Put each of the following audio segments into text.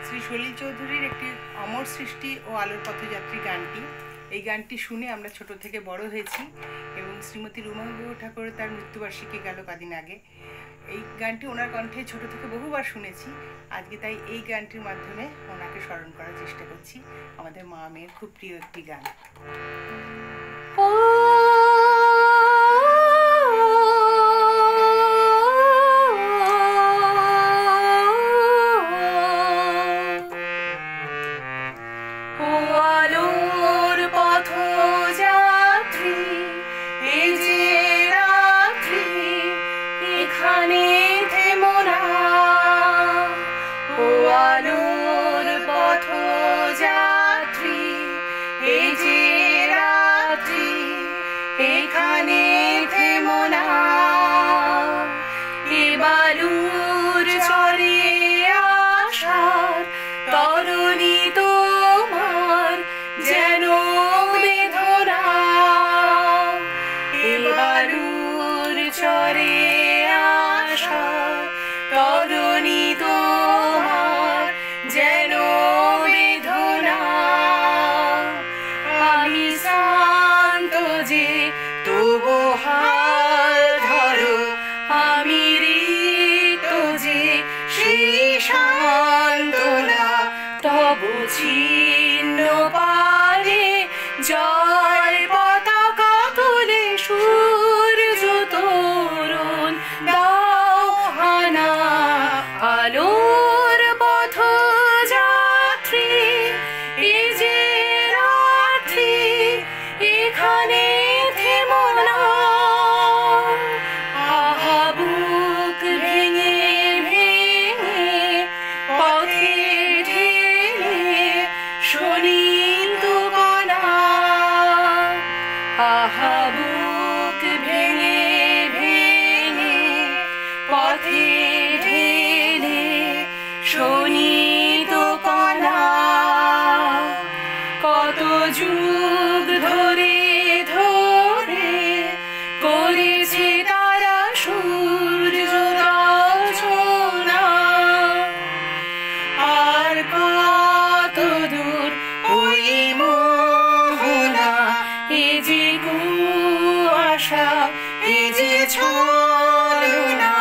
শ্রী সলিল চৌধুরীর একটি অমর সৃষ্টি ও আলোর পথযাত্রী গানটি। এই গানটি শুনে আমরা ছোট থেকে বড় হয়েছি এবং শ্রীমতী রুমা ঠাকুর তার মৃত্যুবার্ষিকী গেল কদিন আগে। এই গানটি ওনার কণ্ঠে ছোট থেকে বহুবার শুনেছি। আজকে তাই এই গানটির মাধ্যমে ওনাকে স্মরণ করার চেষ্টা করছি। আমাদের মা মেয়ের খুব প্রিয় একটি গান। এখানে থেমো না, এ বালুর চরে আসার তরুণী তোমার যেন বেদনা। এ বালুর চরে আসার তরুণী তোমার যেন বেদনা। আমি শান্ত যে তবু হাল ধরো, আমি রিক্ত যে সেই সান্ত্বনা। তবু ছিন্ন পারে জয় পতাকা তুলে সূর্য তরুণ দাও হানা। আলোর পথযাত্রী এ যে রাত্রি, এখানে থেমো না। আহা বুক ভেঙে ভেঙে পথে ঢেলে শোনিত কণা। আহা বুক ভেঙে ভেঙে পথে ঢেলে শোনিত কণা। কত যুগ ধরে ধরে করেছে তারা সূর্য রচনা। আর কত দূর ওই মোহনা, এ যে কুয়াশা, এ যে ছলনা।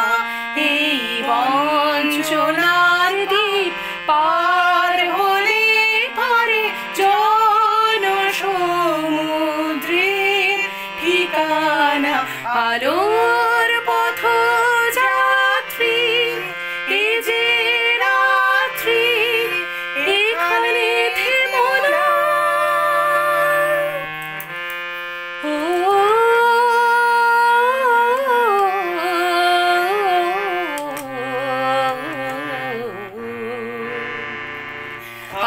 এই বঞ্চনার দ্বীপ পার হলে পারে জনসমুদ্রের ঠিকানা। আলোর পথযাত্রী এ যে রাত্রি, এখানে থেমো না।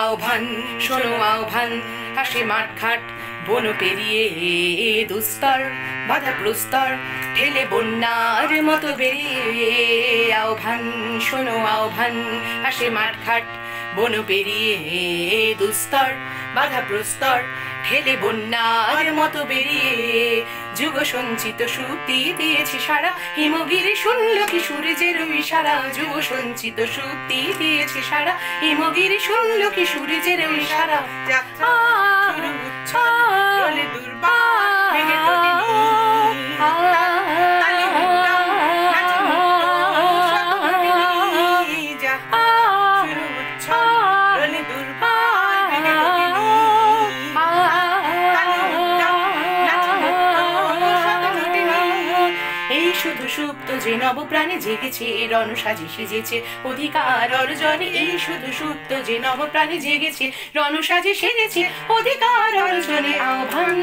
আহ্বান শোনো আহ্বান, হাসি মাঠঘাট বন পেরিয়ে দুস্তর বাধা প্রস্তর ঠেলে বন্যার মতো বেরিয়ে। আহ্বান শোনো আহ্বান, হাসি মাঠঘাট বন পেরিয়ে দুস্তর বাধা প্রস্তর ঠেলে বন্যার মতো বেরিয়ে। যুগ সঞ্চিত শক্তি দিয়েছে সারা, হিমগিরি শুনল কি সূর্যের ইশারা। যুগ সঞ্চিত শক্তি দিয়েছে সারা, হিমগিরি শুনল কি সূর্যের ইশারা। শুধু সুপ্ত যে নবপ্রাণে জেগেছে, রণসাজে সেজেছে অধিকার অর্জনে। এই শুধু সুপ্ত যে নবপ্রাণে জেগেছে, রণসাজে সেজেছে অধিকার অর্জনে। আহ্বান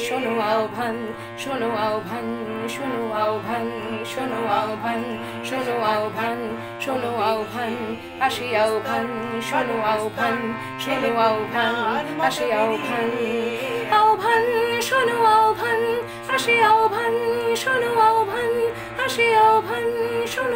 শোনো আহ্বান, শোনো আহ্বান, শোনো আহ্বান, শোনো আহ্বান, শোনো আহ্বান, শোনো আহ্বান, আসে আহ্বান, শোনো আহ্বান, শোনো আহ্বান, আসে আহ্বান। আহ্বান শোনো আহ্বান, আসে আহ্বান, শোনো আহ্বান। আহ্বান শোনো